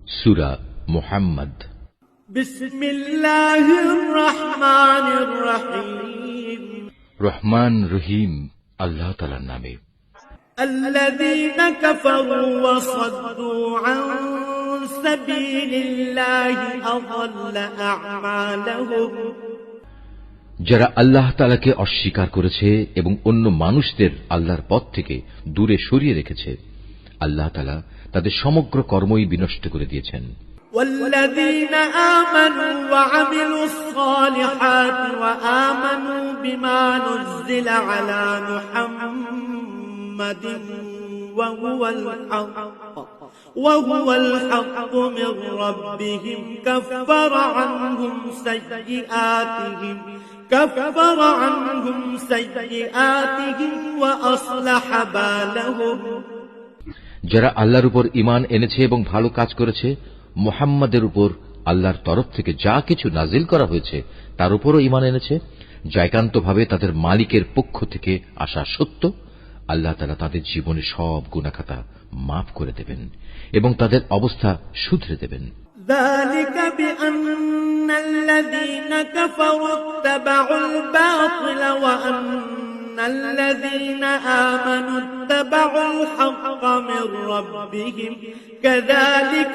সূরা মুহাম্মদ। বিসমিল্লাহির রহমানির রহিম। রহমান রহিম আল্লাহ তাআলার নামে। আল্লাযীনা কাফারু ওয়া সাদ্দু আন সাবিলিল্লাহি আযাল্লা আ'মালাহুম। যারা আল্লাহ তাআলাকে অস্বীকার করেছে এবং অন্য মানুষদের আল্লাহর পথ থেকে দূরে সরিয়ে রেখেছে, আল্লাহ তাআলা তাদের সমগ্র কর্মই বিনষ্ট করে দিয়েছেন। والذين آمنوا وعملوا الصالحات وآمنوا بما نزل على محمد وهو الحق من ربهم كفر عنهم سيئاتهم وأصلح بالهم। যারা আল্লাহর উপর ঈমান এনেছে এবং ভালো কাজ করেছে, মুহাম্মাদের উপর আল্লাহর তরফ থেকে যা কিছু নাজিল করা হয়েছে তার উপরও ঈমান এনেছে, যা একান্তভাবে তাদের মালিকের পক্ষ থেকে আসা সত্য, আল্লাহ তাআলা তাদের জীবনে সব গুনাহখাতা মাফ করে দেবেন এবং তাদের অবস্থা শুধরে দেবেন। ذلك بأن الذين كفروا اتبعوا الباطل وأن الذين آمنوا اتبعوا الحق من ربهم كذلك